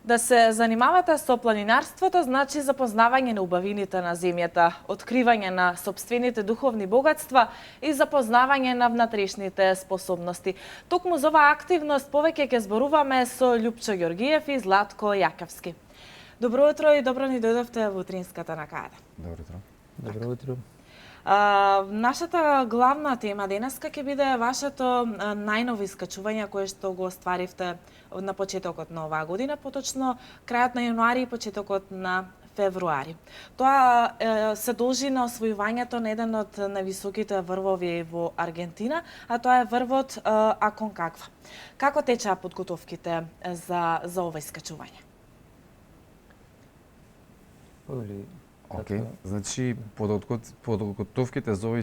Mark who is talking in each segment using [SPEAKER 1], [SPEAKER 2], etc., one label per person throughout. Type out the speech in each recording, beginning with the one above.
[SPEAKER 1] Да се занимавате со планинарството значи запознавање на убавините на земјата, откривање на сопствените духовни богатства и запознавање на внатрешните способности. Токму за оваа активност повеќе ќе зборуваме со Љупчо Ѓоргиев и Златко Јакевски. Добро утро и добро ни дојдовте во утринската накада.
[SPEAKER 2] Добро утро.
[SPEAKER 3] Добро утро.
[SPEAKER 1] Нашата главна тема денеска ќе биде вашето најново искачување кое што го остваривте на почетокот на оваа година, поточно крајот на јануари и почетокот на февруари. Тоа се должи на освојувањето на еден од највисоките врвови во Аргентина, а тоа е врвот Аконкагва. Како течаа подготовките за ова искачување?
[SPEAKER 2] Океј, значи подготовките за ова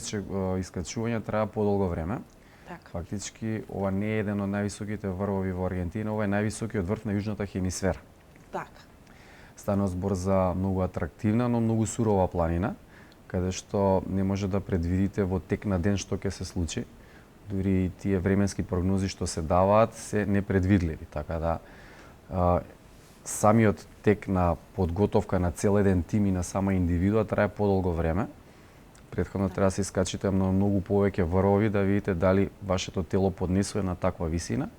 [SPEAKER 2] искачување траа подолго време.
[SPEAKER 1] Така.
[SPEAKER 2] Фактички ова не е еден од највисоките врвови во Аргентина, ова е највисокиот врв на јужната хемисфера.
[SPEAKER 1] Така.
[SPEAKER 2] Стана збор за многу атрактивна, но многу сурова планина, каде што не може да предвидите во тек на ден што ќе се случи. Дури и тие временски прогнози што се даваат се непредвидливи, така да самиот тек на подготовка на цел еден тим и на сама индивидуа трае подолго време. Претходно треба да се искачите на многу повеќе врвови да видите дали вашето тело поднесува на таква висина.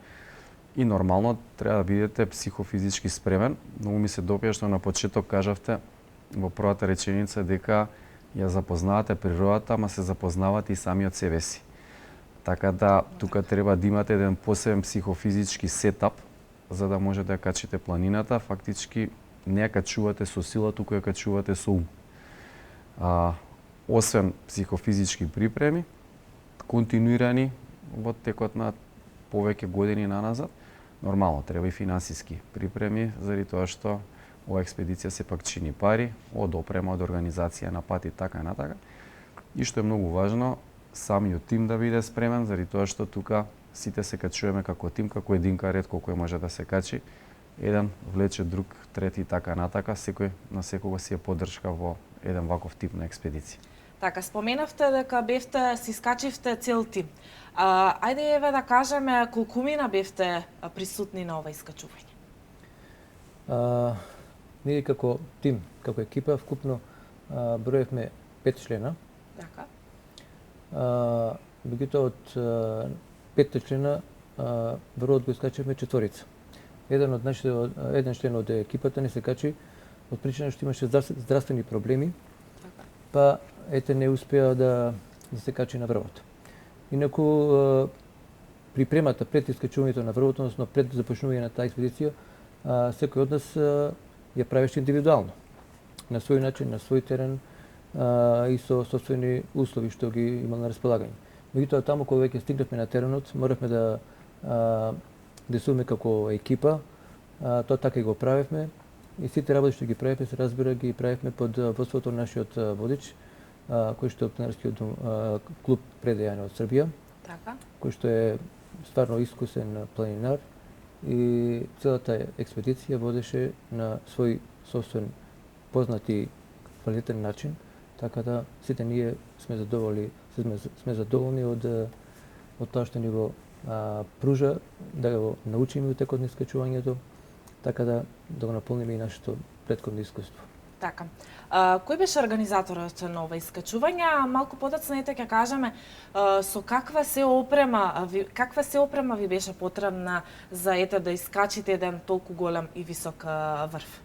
[SPEAKER 2] И нормално треба да бидете психофизички спремен. Многу ми се допија што на почеток кажавте во првата реченица дека ја запознавате природата, ама се запознавате и самиот себе си. Така да тука треба да имате еден посебен психофизички сетап за да може да ја качите планината, фактички не ја качувате со сила, туку ја качувате со ум. Освен психофизички припреми, континуирани во текот на повеќе години наназад, нормално треба и финансиски припреми, заради тоа што ова експедиција сепак чини пари, од опрема, од организација на пат и така и натака. И што е многу важно, самиот тим да биде спремен, заради тоа што тука сите се качуваме како тим, како един карет колку може да се качи. Еден влече друг, трети и така натака, секој на секого си е поддршка во еден ваков тип на експедиција.
[SPEAKER 1] Така, споменавте дека си искачивте цел тим. Ајде еве да кажеме колкумина бевте присутни на ова искачување?
[SPEAKER 3] Ние како тим, како екипа, вкупно броевме 5 члена.
[SPEAKER 1] Така.
[SPEAKER 3] Меѓутоа од 5 члена врвот го искачевме 4. Еден член од екипата не се качи од причина што имаше здравствени проблеми, па ете не успеа да се качи на врвот. Инаку припремата пред искачувањето на врвот, односно пред започнување на таа експедиција, секој од нас ја правеше индивидуално, на свој начин, на свој терен и со собствени услови што ги имал на располагање. Меѓутоа таму кога веќе стигнавме на теренот, моравме да действуваме како екипа, тоа така и го правевме. И сите работи што ги правевме, се разбира, ги правевме под водството на нашиот водич, кој што е планинарскиот клуб Предејане од Србија,
[SPEAKER 1] Така.
[SPEAKER 3] кој што е стварно искусен планинар и целата експедиција водеше на свој собствен познат и квалитетен начин, така да сите ние сме задоволни од тоа што ни го пружа да го научиме од текот на искачувањето, така да го наполниме и нашето претходно искуство.
[SPEAKER 1] Така. Кој беше организаторот на ова искачување? Малку подоцна ќе кажеме со каква се опрема ви беше потребна за да искачите еден толку голем и висок врв?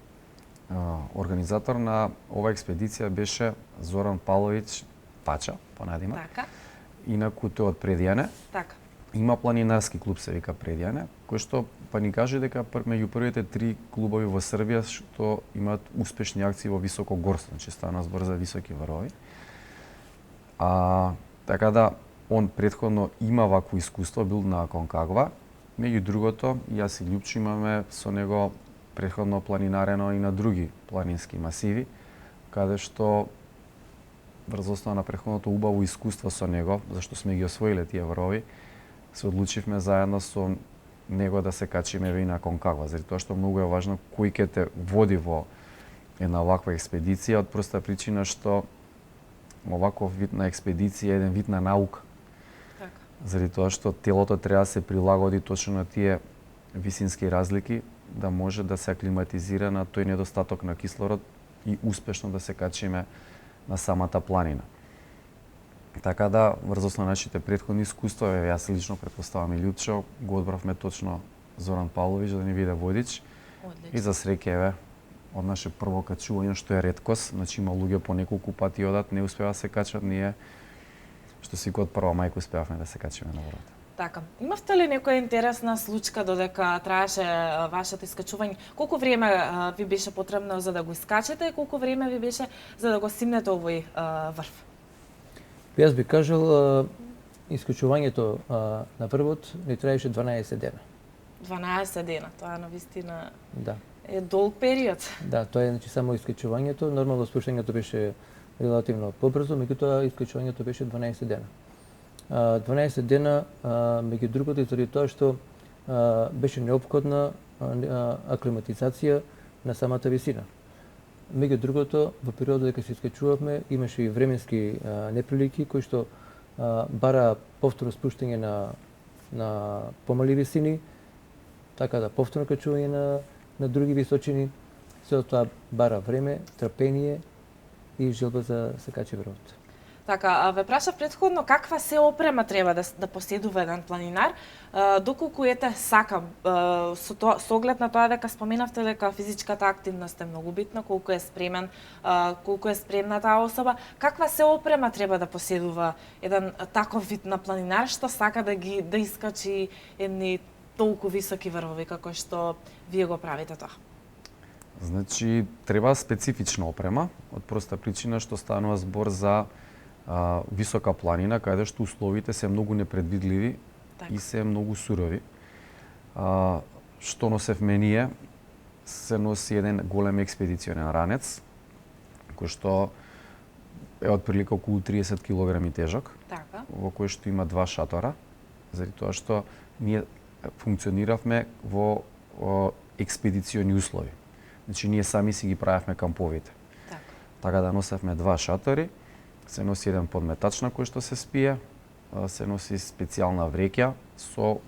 [SPEAKER 2] Организатор на ова експедиција беше Зоран Павлович Пача, понадима.
[SPEAKER 1] Така.
[SPEAKER 2] Инаку тој од Предјане.
[SPEAKER 1] Така.
[SPEAKER 2] Има планинарски клуб се вика Предјане, кој што па ни каже дека меѓу првите 3 клубови во Србија што имаат успешни акции во високо горство, значи стана збор за високи врвови. Така да он претходно има вакво искуство, бил на Аконкагва. Меѓу другото, јас и Љупчо имаме со него претходно планинарено и на други планински масиви, каде што врз основа на претходното убаво искуство со него, зашто сме ги освоиле тие врвови, се одлучивме заедно со него да се качиме и на Аконкагва, заради тоа што многу е важно кој ќе те води во една ваква експедиција, од проста причина што оваков вид на експедиција е еден вид на наука.
[SPEAKER 1] Така.
[SPEAKER 2] Заради тоа што телото треба да се прилагоди точно на тие висински разлики да може да се аклиматизира на тој недостаток на кислород и успешно да се качиме на самата планина. Така да, врз на нашите претходни искуства, јас лично претпоставам и Љупчо, го одбравме точно Зоран Павлович да ни биде водич.
[SPEAKER 1] Одлично.
[SPEAKER 2] И за среќа, од наше прво качување, што е реткост, значи има луѓе по неколку пати одат, не успеа да се качат, ние што си од прва мајка успеавме да се качиме на водата.
[SPEAKER 1] Така. Имавте ли некоја интересна случка додека траеше вашето искачување? Колку време ви беше потребно за да го искачете и колку време ви беше за да го стигнете овој врв?
[SPEAKER 3] Јас би кажал, искачувањето на врвот не траеше 12 дена.
[SPEAKER 1] 12 дена, тоа навистина
[SPEAKER 3] Да.
[SPEAKER 1] е долг период.
[SPEAKER 3] Да, тоа е значи само искачувањето, нормално спуштањето беше релативно побрзо, меѓутоа искачувањето беше 12 дена. 12 дена, меѓу другото, и заради тоа што беше неопходна аклиматизација на самата висина. Меѓу другото, во периодот дека се искачувавме, имаше и временски неприлики кои што бара повторно спуштање на помали висини, така да повторно качување на други височини. Сето тоа бара време, трпение и желба за се качи врвот.
[SPEAKER 1] Така, ве прашав претходно каква се опрема треба да поседува еден планинар, доколку сакам, со оглед на тоа дека споменавте дека физичката активност е многу битна, колку е спремен, колку е спремна таа особа, каква се опрема треба да поседува еден таков вид на планинар што сака да искачи едни толку високи врвови како што вие го правите тоа?
[SPEAKER 2] Значи, треба специфична опрема, од проста причина што станува збор за висока планина, каде што условите се многу непредвидливи и се многу сурови. Што носевме ние, се носи еден голем експедиционен ранец, кој што е отприлика околу 30 кг тежок,
[SPEAKER 1] Така.
[SPEAKER 2] во кој што има 2 шатора, заради тоа што ние функциониравме во експедициони услови. Значи, ние сами си ги правевме камповите. Така да носевме 2 шатори, се носи еден подметач на кој што се спие, се носи специјална вреќа со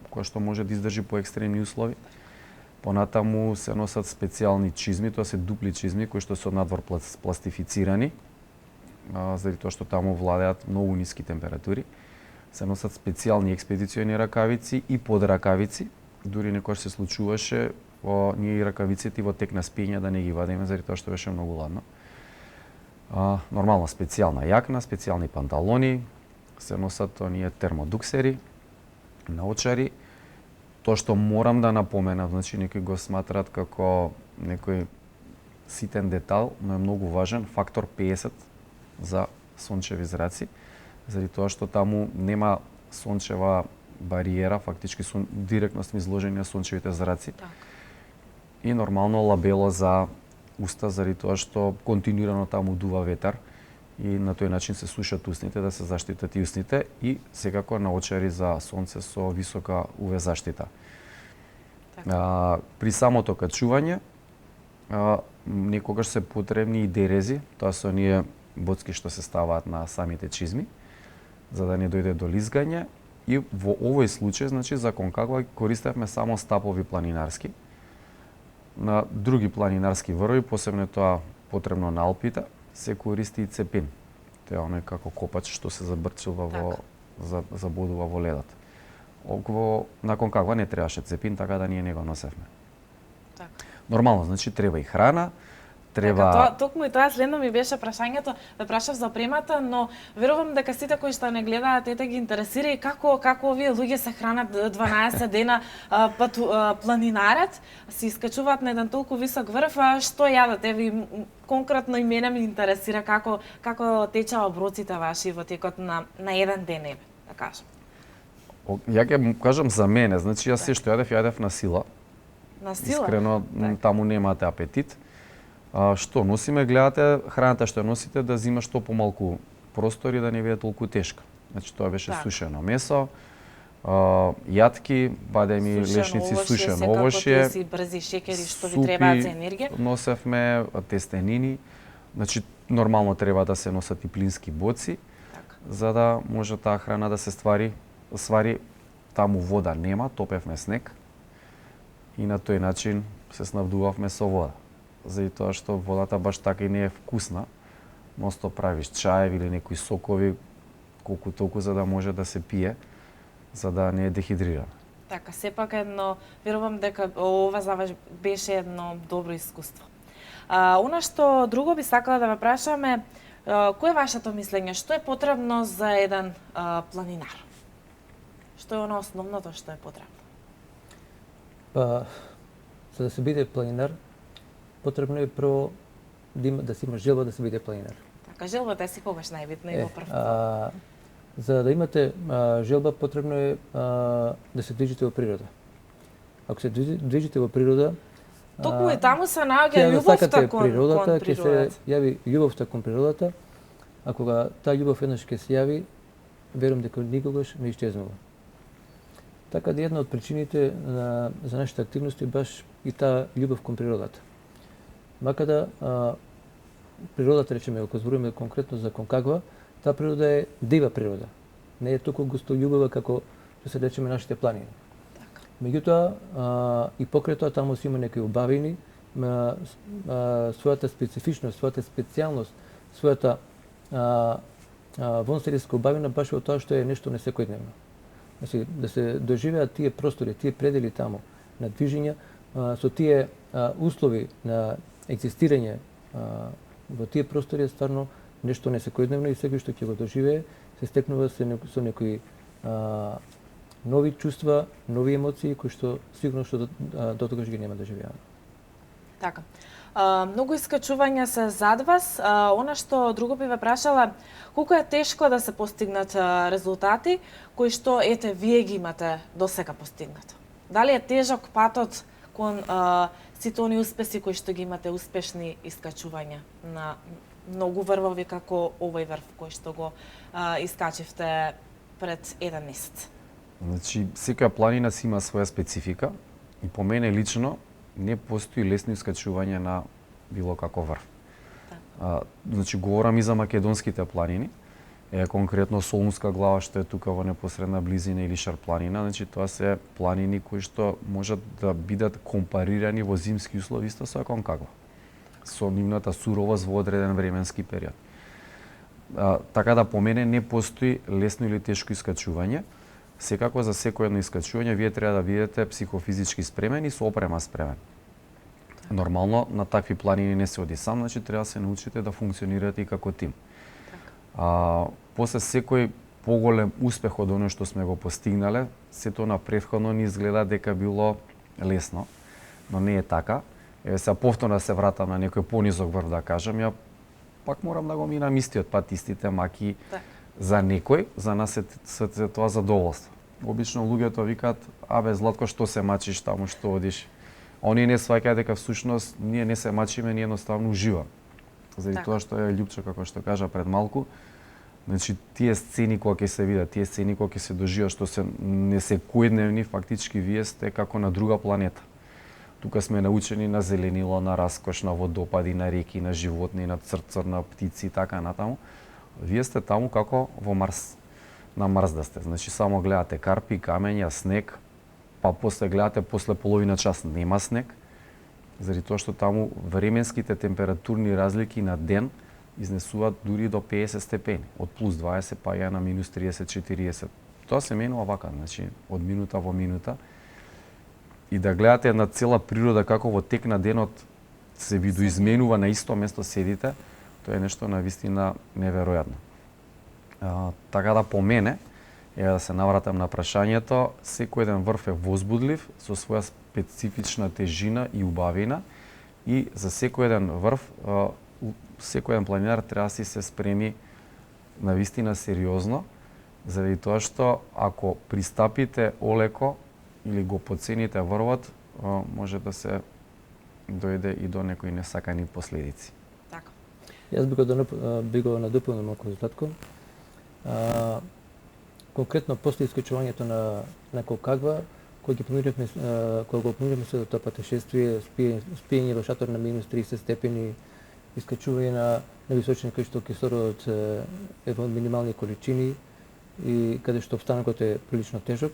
[SPEAKER 2] која што може да издржи по екстремни услови. Понатаму се носат специјални чизми, тоа се дупли чизми кои што се однадвор пластифицирани, заради тоа што таму владеат многу ниски температури. Се носат специјални експедициони ракавици и подракавици. Дури некојаш се случуваше ние и ракавиците во тек на спиење да не ги вадиме заради тоа што беше многу ладно. Нормална специјална јакна, специјални панталони, се носат оние термодуксери, наочари. Тоа што морам да напоменам, значи некои го сматрат како некој ситен детал, но е многу важен, фактор 50 за сончеви зраци, заради тоа што таму нема сончева бариера, фактички директно сме изложени на сончевите зраци.
[SPEAKER 1] Так.
[SPEAKER 2] И нормално лабело за уста, заради тоа што континуирано таму дува ветар и на тој начин се сушат устните да се заштитат и устните и секако наочари за сонце со висока UV заштита. При самото качување некогаш се потребни и дерези, тоа се оние боцки што се ставаат на самите чизми за да не дојде до лизгање и во овој случај, значи за Конкагуа користевме само стапови планинарски. На други планинарски врвови, посебно тоа потребно на Алпите, се користи и цепин. Тоа е оној како копач што се забрчува забодува во ледот. Околу на Конкагуа не требаше цепин, така да ние не го носевме.
[SPEAKER 1] Така.
[SPEAKER 2] Нормално, значи треба и храна, треба...
[SPEAKER 1] Така, токму и тоа следно ми беше прашањето, ве прашав за опремата, но верувам дека сите кои што не гледаат ете ги интересира и како овие луѓе се хранат 12 дена планинарат, се искачуваат на еден толку висок врв, што јадат? Еви конкретно и мене ме интересира како течаа оброците ваши во текот на еден ден, еве, да кажам.
[SPEAKER 2] Ја ќе му кажам за мене, значи јас се што јадев на сила.
[SPEAKER 1] На сила?
[SPEAKER 2] Искрено, таму немате апетит. Што носиме, гледате храната што носите да зима што помалку простор и да не биде толку тешка. Значи тоа беше сушено месо, јатки, бадеми, лешници, сушено овошје,
[SPEAKER 1] супи, брзи шекери што ви требаат за енергија.
[SPEAKER 2] Носевме тестенини. Значи нормално треба да се носат и плински боци, за да може таа храна да се свари. Таму вода нема, топевме снег. и на тој начин се снабдувавме со вода. Заради тоа што водата баш така и не е вкусна, носто правиш чаеви или некои сокови, колку толку за да може да се пие, за да не е дехидрирана.
[SPEAKER 1] Така, сепак верувам дека ова за вас беше едно добро искуство. Она што друго би сакала да ве прашаме, кој е вашето мислење? Што е потребно за еден планинар? Што е оно основното што е потребно?
[SPEAKER 3] Па, за да се биде планинар, потребно е прво да си има желба да се биде планинар.
[SPEAKER 1] Така, желбата е секогаш најбитна и во прв.
[SPEAKER 3] За да имате желба, потребно е да се движите во природа. Ако се движите во природа,
[SPEAKER 1] Токму и таму се наоѓа
[SPEAKER 3] ќе
[SPEAKER 1] љубовта
[SPEAKER 3] сакате
[SPEAKER 1] кон
[SPEAKER 3] природата, ќе се
[SPEAKER 1] природата.
[SPEAKER 3] јави љубовта кон природата, а кога таа љубов еднаш ќе се јави, верувам дека никогаш не исчезнува. Така да една од причините за нашите активности е баш и таа љубов кон природата. Мака да природата, речеме, ако зборуваме конкретно за Конкагва, таа природа е дива природа. Не е толку густољубива како што се речеме нашите планини. Меѓутоа, и покрај тоа таму си има некои убавини, својата специфичност, својата специјалност, својата вонстилска убавина баш во тоа што е нешто несекојдневно. Значи, да се доживеат тие простори, тие предели таму на движење, со тие услови на екзистирање во тие простори е стварно нешто несекојдневно и секој што ќе го доживее се стекнува со некои нови чувства, нови емоции кои што сигурно што до тогаш ги нема да живееме.
[SPEAKER 1] Така. Многу искачувања се зад вас. Она што друго би ве прашала, колку е тешко да се постигнат резултати кои што ете вие ги имате досега постигнато? Дали е тежок патот кон сите они успеси кои што ги имате, успешни искачувања на многу врвови како овој врв кој што го искачивте пред еден месец?
[SPEAKER 2] Значи, секоја планина си има своја специфика и по мене лично не постои лесно искачување на било каков врв. Значи, говорам и за македонските планини, конкретно Солунска глава што е тука во непосредна близина или Шарпланина, значи тоа се планини кои што можат да бидат компарирани во зимски услови исто со Конкагва, со нивната суровост во одреден временски период. Така да по мене не постои лесно или тешко искачување. Секако за секој едно искачување вие треба да бидете психофизички спремен и со опрема спремен. Нормално на такви планини не се оди сам, значи треба да се научите да функционирате и како тим. После секој поголем успех од оно што сме го постигнале, сето на претходно ни изгледа дека било лесно, но не е така. Еве сега повторно се вратам на некој понизок врв да кажам, ја пак морам да го минам истиот пат, истите маки. За некој, за нас е тоа задоволство. Обично луѓето викаат, абе Златко, што се мачиш таму, што одиш? Они не сваќаат дека всушност ние не се мачиме, ние едноставно уживаме. Заради тоа што е Љупчо, како што кажа пред малку, значи тие сцени кога ќе се видат, тие сцени кога ќе се доживат, што се несекојдневни, фактички вие сте како на друга планета. Тука сме научени на зеленило, на раскош, на водопади, на реки, на животни, на црцор, на птици и така натаму. Вие сте таму како во Марс. На Марс да сте. Значи само гледате карпи, камења, снег, па после гледате после половина час нема снег, заради тоа што таму временските температурни разлики на ден изнесуваат дури до 50 степени, од плюс 20 па ја на минус 30-40. Тоа се менува вака, значи од минута во минута. И да гледате една цела природа како во тек на денот се видоизменува, на исто место седите, тоа е нешто навистина неверојатно. Така да по мене, да се навратам на прашањето, секој еден врв е возбудлив, со своја специфична тежина и убавина, и за секој еден врв, секој еден планинар треба да си се спреми навистина сериозно, заради тоа што ако пристапите олеко или го подцените врвот, може да се дојде и до некои несакани последици.
[SPEAKER 1] Така.
[SPEAKER 3] Јас би го надополнил малку Златко. Конкретно после искачувањето на Конкагва, кога го планираме се тоа патешествие, спиење во шатор на минус 30 степени, искачување на височини кај што кислородот е во минимални количини и каде што обстанокот е прилично тежок.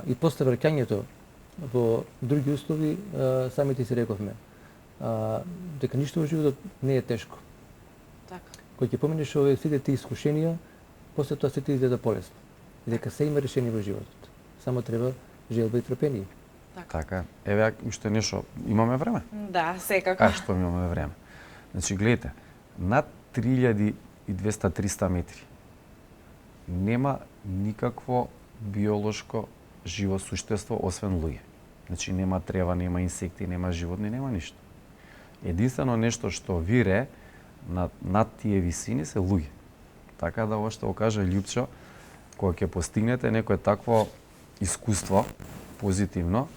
[SPEAKER 3] И после враќањето во други услови, самите си рековме, дека ништо во животот не е тешко.
[SPEAKER 1] Така.
[SPEAKER 3] Кога ќе поминеш овие сите тие искушенија, после тоа се ти изгледа полесно. И дека се има решение во животот. Само треба желба и трпение.
[SPEAKER 2] Така е. Еве уште нешто, имаме време?
[SPEAKER 1] Да, секако.
[SPEAKER 2] Што имаме време? Значи, гледайте, над 3200-300 метри нема никакво биолошко живо суштество освен луѓе. Значи, нема трева, нема инсекти, нема животни, нема ништо. Единствено нешто што вире над тие висини се луѓе. Така да ова што го каже Љупчо, кога ќе постигнете некое такво искуство, позитивно,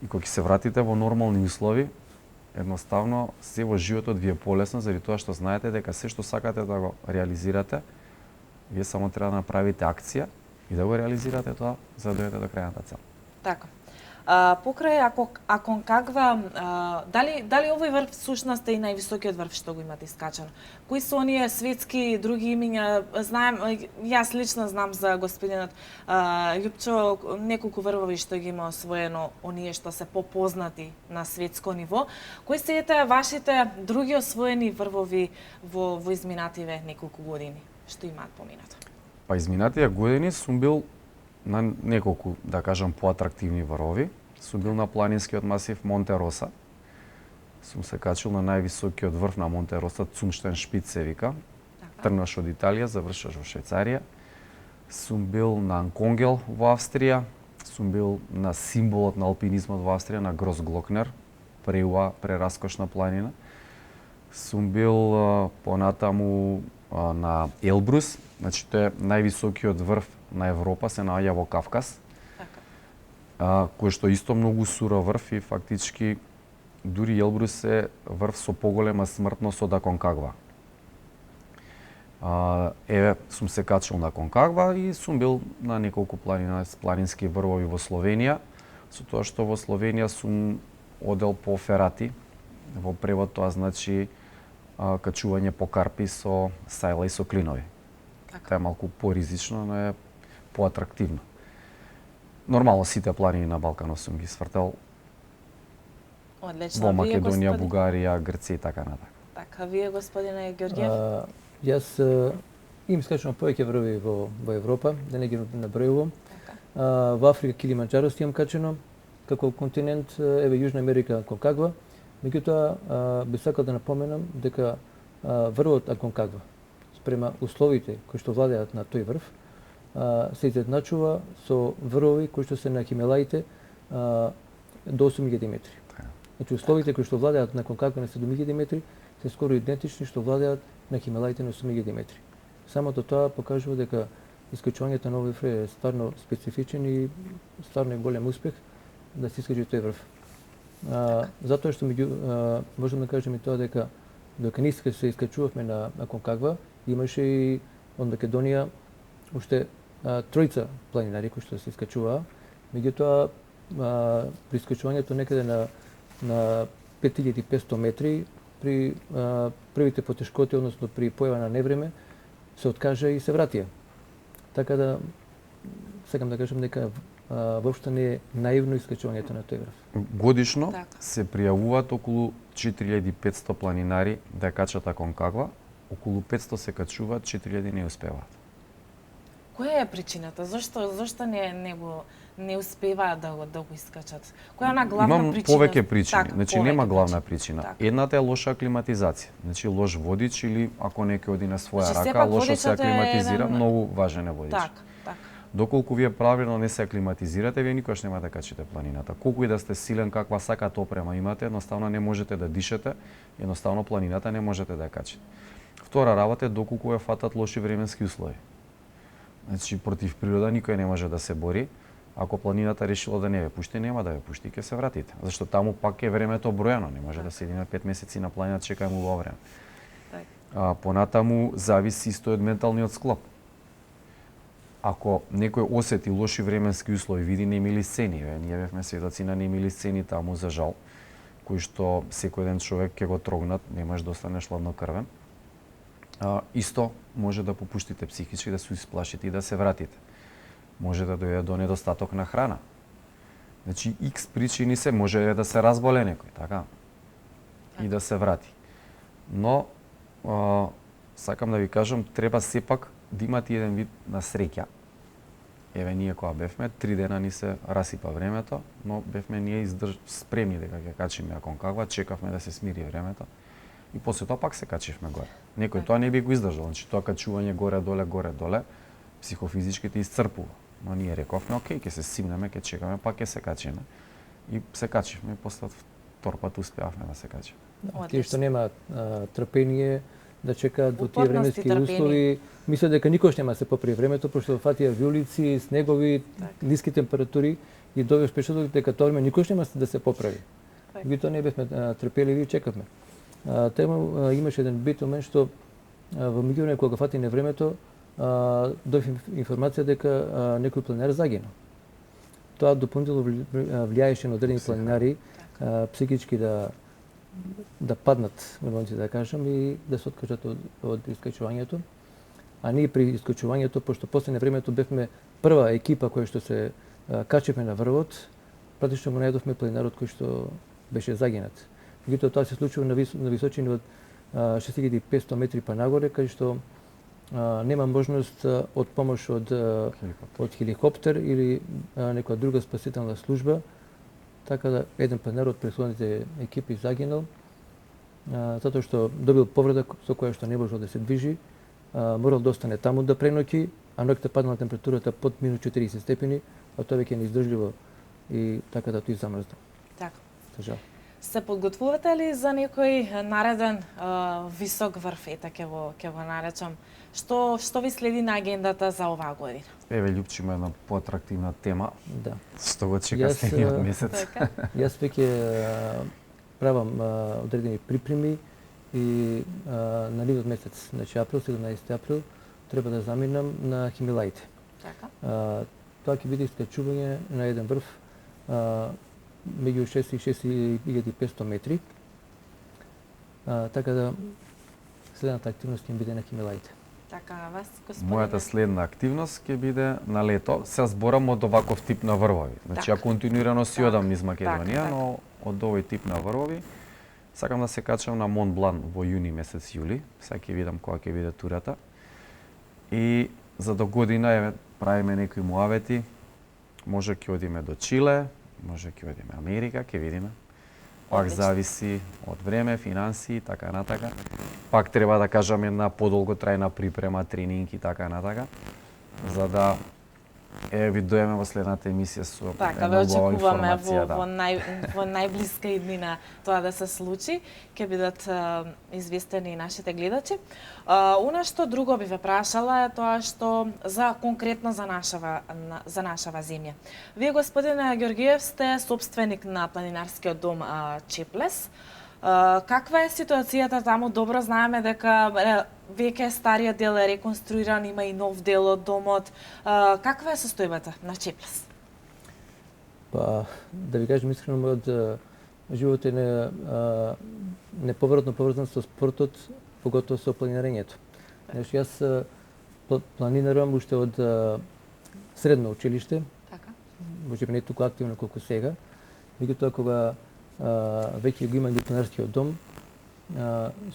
[SPEAKER 2] и кога ќе се вратите во нормални услови, едноставно се во животот ви е полесно, заради тоа што знаете дека се што сакате да го реализирате, вие само треба да направите акција и да го реализирате тоа, за да дојдете до крајната цел.
[SPEAKER 1] Така. Покрај Аконкагва, дали овој врв всушност е и највисокиот врв што го имате искачано? Кои се оние светски други имиња? Знаем, јас лично знам за господинот Љупчо неколку врвови што ги има освоено, оние што се попознати на светско ниво. Кои се ете вашите други освоени врвови во изминативе неколку години што имаат поминато?
[SPEAKER 2] Па изминатите години сум бил на неколку, да кажам, поатрактивни врвови. Сум бил на планинскиот масив Монте Роса. Сум се качил на највисокиот врв на Монте Роса, Цунштен Шпиц се вика. Тргнаш од Италија, завршаш во Швајцарија. Сум бил на Анконгел во Австрија. Сум бил на символот на алпинизмот во Австрија, на Гросглокнер, прераскошна планина. Сум бил понатаму на Елбрус, значи тоа е највисокиот врв на Европа, се наоѓа во Кавказ. Кој што исто многу суров врв и фактички дури Елбрус е врв со поголема смртност од Аконкагва. Еве, сум се качил на Аконкагва и сум бил на неколку планински врвови во Словенија, со тоа што во Словенија сум одел по ферати. Во превод тоа значи качување по карпи со сајла и со клинови. Тоа е малку поризично, но е поатрактивно. Нормално сите планини на Балканот сум ги свртел.
[SPEAKER 1] Одлично.
[SPEAKER 2] Во Македонија, Бугарија, Грција и така натака.
[SPEAKER 1] Така, вие господине Ѓорѓев?
[SPEAKER 3] Јас имам искачено повеќе врвови во Европа, да не ги набројувам. Во Африка Килиманџаро имам качено, како континент, еве Јужна Америка Аконкагва. Меѓутоа, би сакал да напоменам дека врвот Аконкагва, спрема условите кои што владеат на тој врв, се изедначува со врвови кои што се на Химелаите до 8000 метри. Значи, условите кои што владеат на Аконкагва на 7000 метри се скоро идентични што владеат на Химелаите на 8000 метри. Самото тоа покажува дека искачувањето на овој врв е стварно специфичен и стварно е голем успех да се искачи тој врв. Затоа што можам да кажем и тоа дека додека ние се искачувавме на Аконкагва, имаше и од Македонија уште тројца планинари кои што се искачуваа. Меѓутоа, при искачувањето некаде на 5500 метри, при првите потешкоти, односно при појава на невреме, се откажа и се вратија. Така да, сакам да кажам дека воопшто не е наивно искачувањето на тој врв.
[SPEAKER 2] Годишно се пријавуваат околу 4500 планинари да качат Аконкагва, околу 500 се качуваат, 4000 не успеваат.
[SPEAKER 1] Која е причината? Зошто не успеваат да го искачат? Која е она главна причина?
[SPEAKER 2] Имам повеќе причини. Значи нема главна причина. Едната е лоша аклиматизација. Значи лош водич или ако некој оди на своја рака, лошо се аклиматизира, многу важен е водич. Доколку вие правилно не се аклиматизирате, вие никош нема да качите планината. Колку и да сте силен, каква сакате опрема имате, едноставно не можете да дишете, едноставно планината не можете да ја качите. Втора работа е доколку ве фатат лоши временски услови. Значи против природа никој не може да се бори. Ако планината решила да не ве пушти, нема да ве пушти, ќе се вратите. Зашто таму пак е времето бројано, не може да седиме 5 месеци на планината чекајме убаво време. Понатаму зависи исто од менталниот склоп. Ако некој осети лоши временски услови, види немили сцени, ние бевме сведоци на немили сцени таму за жал, кои што секој ден човек ќе го трогнат, немаш да останеш хладнокрвен. Исто може да попуштите психички, да се исплашите и да се вратите. Може да дојде до недостаток на храна. Значи X причини се, може да се разболе некој, така? И да се врати. Но сакам да ви кажам, треба сепак да имате еден вид на среќа. Еве ние кога бевме, 3 дена ни се расипа времето, но бевме ние спремни дека ќе качиме Аконкагуа, чекавме да се смири времето и после тоа пак се качивме горе. Некој тоа не би го издржал, значи тоа качување горе-доле, психофизички те исцрпува. Но ние рековме, окей, ќе се симнеме, ќе чекаме, пак ќе се качиме. И се качивме и после втор пат успеавме да се качиме.
[SPEAKER 3] Тие што немаат трпение да чекаат во тие
[SPEAKER 1] Упорност и
[SPEAKER 3] временски
[SPEAKER 1] трпение.
[SPEAKER 3] услови, мислат дека никош нема се попри времето, пошто фатија виулици, снегови, ниски температури и довеш пешото дека тоа време никош нема да се поправи.
[SPEAKER 1] Так.
[SPEAKER 3] Ви тоа не бевме трпеливи и чекавме. Тема имаше еден битомен што во меѓувреме кога фатине времето, дојде информација дека некој планинар загинал. Тоа дополнително влијаеше на одредени планинари психички да паднат, да кажам, и да се откажат од искачувањето. А ние при искачувањето, пошто после времето бевме прва екипа која што се качевме на врвот, практично го најдовме планинарот кој што беше загинат. Меѓутоа тоа се случува на височини од 6500 метри па нагоре, кај што нема можност од помош од хеликоптер или некоја друга спасителна служба, така да еден планинар од претходните екипи загинал, затоа што добил повреда со која што не можел да се движи, морал да остане таму да преноќи, а ноќта паднала температурата под минус 40 степени, а тоа веќе неиздржливо и така да тој замрзнал.
[SPEAKER 1] Така.
[SPEAKER 3] За жал.
[SPEAKER 1] Се подготвувате ли за некој нареден висок врв, ете ќе го наречам? Што ви следи на агендата за оваа година?
[SPEAKER 2] Еве Љупче има една поатрактивна тема,
[SPEAKER 3] Да.
[SPEAKER 2] што го чека следниот месец.
[SPEAKER 1] Така.
[SPEAKER 3] Јас веќе правам одредени припреми и на нивот месец, значи април, 17 април, треба да заминам на Химилаите.
[SPEAKER 1] Така.
[SPEAKER 3] Тоа ќе биде искачување на еден врв меѓу 6 и 6500 метри. Така да следната активност ќе биде на Химилаите.
[SPEAKER 1] Така, вас, господине.
[SPEAKER 2] Мојата следна активност ќе биде на лето. Се зборам од оваков тип на врвови. Значи, ја континуирано си одам низ Македонија, но од овој тип на врвови сакам да се качам на Мон Блан во јуни месец јули. Сега ќе видам кога ќе биде турата. И за до година еве правиме некои муавети. Може ќе одиме до Чиле, може ќе одиме Америка, ќе видиме. Пак
[SPEAKER 1] Одлично.
[SPEAKER 2] зависи од време, финансии, така натака. Пак треба да кажам една подолготрајна припрема, тренинг и така натака, за да ви дојдеме во следната емисија со
[SPEAKER 1] Така,
[SPEAKER 2] една
[SPEAKER 1] ве
[SPEAKER 2] убава
[SPEAKER 1] очекуваме
[SPEAKER 2] информација.
[SPEAKER 1] во најблиска иднина тоа да се случи. Ќе бидат известени и нашите гледачи. Она што друго би ве прашала е тоа што конкретно за нашава земја. Вие, господине Ѓоргиев, сте собственик на планинарскиот дом Чеплес. Каква е ситуацијата таму? Добро знаеме дека веќе стариот дел е реконструиран, има и нов дел од домот. Каква е состојбата на Чеплес?
[SPEAKER 3] Па, да ви кажем искрено, мојот живот е неповратно поврзан со спортот, поготово со планирањето. Значи, јас планинарам уште од средно училиште,
[SPEAKER 1] Така.
[SPEAKER 3] може би не толку активно колку сега, меѓутоа кога веќе го имам планинарскиот дом,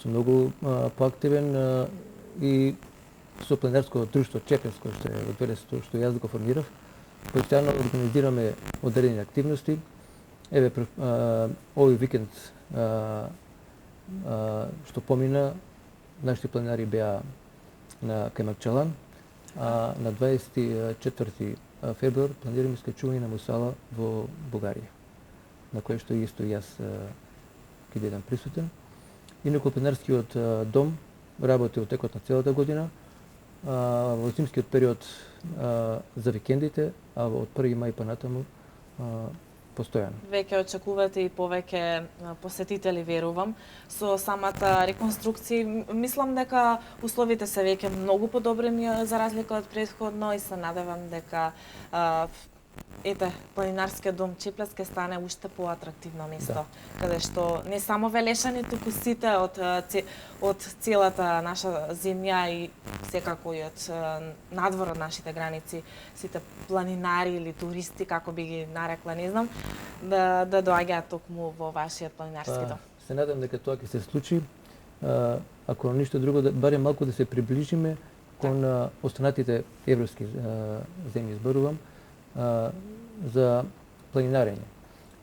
[SPEAKER 3] сум многу поактивен и со планинарско друштво Чеплес, кој што е од Велесото, што јас го формирав, постојано организираме одредени активности. Еве, овој викенд што помина, нашите планинари беа на Кајмакчалан, а на 24 февруар планираме искачување на Мусала во Бугарија, на кое што исто јас ќе бидам присутен. Инаку планинарскиот дом работи во текот на целата година, во зимскиот период за викендите, а од 1 мај понатаму постојано.
[SPEAKER 1] Веќе очекувате и повеќе посетители, верувам, со самата реконструкција. Мислам дека условите се веќе многу подобрени за разлика од претходно и се надевам дека ете, планинарскиот дом Чеплес ќе стане уште поатрактивно место, каде што не само Велешани, туку сите од целата наша земја и секако и од надвор од нашите граници, сите планинари или туристи, како би ги нарекла, не знам, да доаѓаат токму во вашиот планинарски дом.
[SPEAKER 3] Се надам дека тоа ќе се случи. Ако ништо друго, барем малку да се приближиме кон останатите европски земји, зборувам, за планинарење.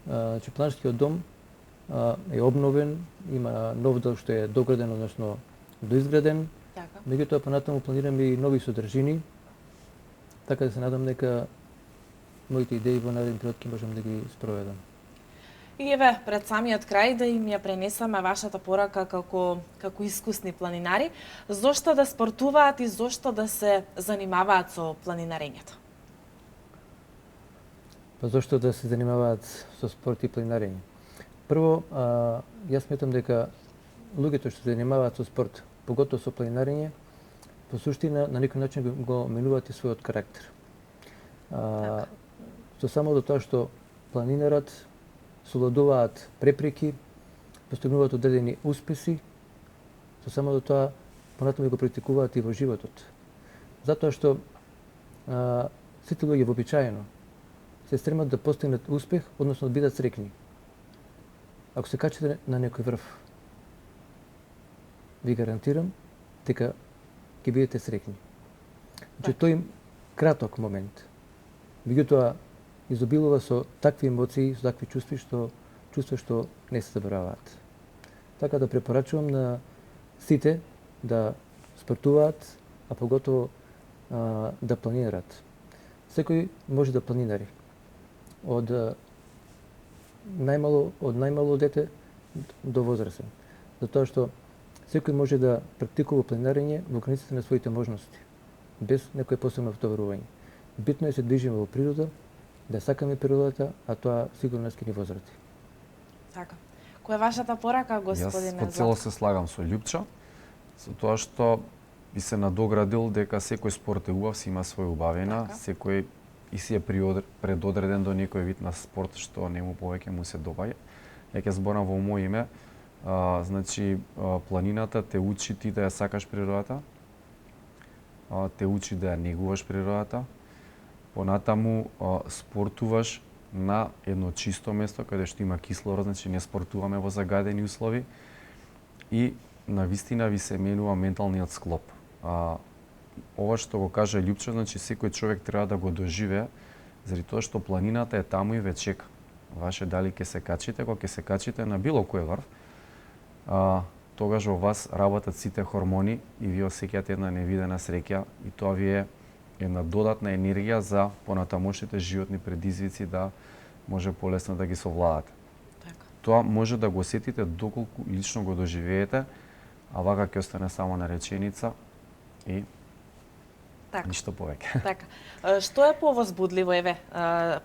[SPEAKER 3] Значи, планинарскиот дом е обновен, има нов дел што е дограден, односно доизграден.
[SPEAKER 1] Така.
[SPEAKER 3] Меѓутоа, понатаму планираме и нови содржини, така да се надам дека моите идеи во нареден период ќе можам да ги спроведам.
[SPEAKER 1] И еве, пред самиот крај да им ја пренесаме вашата порака како искусни планинари, зошто да спортуваат и зошто да се занимаваат со планинарењето?
[SPEAKER 3] Па зошто да се занимаваат со спорт и планинарење? Прво, јас сметам дека луѓето што се занимаваат со спорт, поготово со планинарење, по суштина на некој начин го менуваат и својот карактер. Со само до тоа што планинарат совладуваат препреки, постигнуваат одредени успеси, со само до тоа понатаму го практикуваат и во животот. Затоа што сите луѓе вообичаено се стремат да постигнат успех, односно да бидат среќни. Ако се качите на некој врв, ви гарантирам дека ќе бидете среќни. Значи, тој краток момент, меѓутоа изобилува со такви емоции, со такви чувства што не се забораваат. Така да препорачувам на сите да спортуваат, а поготово да планинарат. Секој може да планинари. Од најмало дете до возрастен. Затоа што секој може да практикува планинарење во границите на своите можности, без некој посебно втоварување. Битно е се движиме во природа, да сакаме природата, а тоа сигурно ќе ни возврати.
[SPEAKER 1] Така. Која е вашата порака, господине
[SPEAKER 2] Јас по цело се слагам со Љупча, со тоа што би се надоградил дека секој спорт е убав, си има своја убавина,
[SPEAKER 1] Така.
[SPEAKER 2] секој и си е предодреден до некој вид на спорт што нему повеќе му се добаја. Ја ќе зборам во моје име. Значи, планината те учи ти да ја сакаш природата, те учи да ја негуваш природата, понатаму спортуваш на едно чисто место каде што има кислород, значи не спортуваме во загадени услови и навистина ви се менува менталниот склоп. Ова што го кажа Љупчо, значи секој човек треба да го доживее, заради тоа што планината е таму и ве чека. Ваше дали ќе се качите, кога ќе се качите на било кој врв, тогаш во вас работат сите хормони и вие осеќате една невидена среќа и тоа ви е една додатна енергија за понатамошните животни предизвици да може полесно да ги совладате.
[SPEAKER 1] Така.
[SPEAKER 2] Тоа може да го осетите доколку лично го доживеете, а вака ќе остане само на реченица и
[SPEAKER 1] Така.
[SPEAKER 2] ништо повеќе.
[SPEAKER 1] Така. Што е повозбудливо, еве,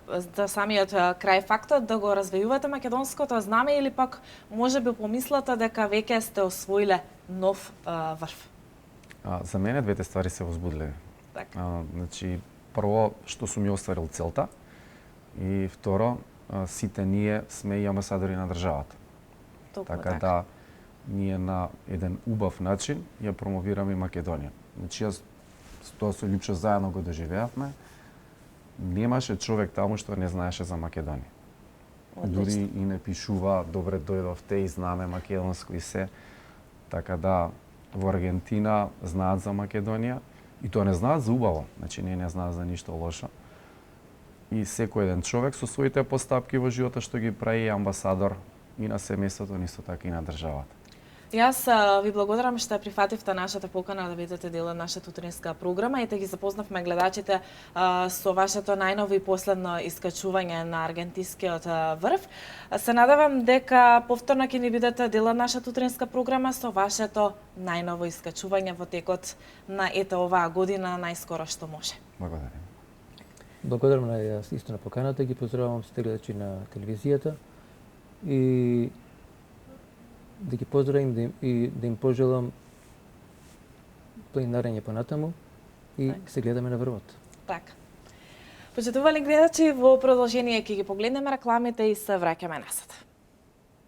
[SPEAKER 1] за самиот крај фактот да го развијувате македонското знаме или пак можеби помислата дека веќе сте освоиле нов врв?
[SPEAKER 2] За мене двете ствари се возбудливи.
[SPEAKER 1] Така.
[SPEAKER 2] Значи, прво што сум ја остварил целта и второ, сите ние сме и амбасадори на државата.
[SPEAKER 1] Токму
[SPEAKER 2] Така да ние на еден убав начин ја промовираме Македонија. Значи, јас тоа со Љупчо заедно го доживеавме. Немаше човек таму што не знаеше за Македонија. Дури и не пишува добре дојдовте и знаме македонско и се. Така да во Аргентина знаат за Македонија и тоа не знаат за убаво, значи не знаат за ништо лошо. И секој еден човек со своите постапки во живота што ги прави амбасадор и на семејството, нисто така и на државата.
[SPEAKER 1] Јас ви благодарам што ја прифативте нашата покана да бидете дел од нашата утринска програма и да ги запознавме гледачите со вашето најново и последно искачување на аргентинскиот врв. Се надевам дека повторно ќе ни бидете дел од нашата утринска програма со вашето најново искачување во текот на оваа година најскоро што може.
[SPEAKER 2] Благодарам.
[SPEAKER 3] Благодарам на јас исто на поканата, ги поздравувам сите гледачи на телевизијата и да ги поздравим и да им пожелам планинарење понатаму и се гледаме на врвот.
[SPEAKER 1] Така. Почитувани гледачи, во продолжение ќе ги погледнеме рекламите и се враќаме насад.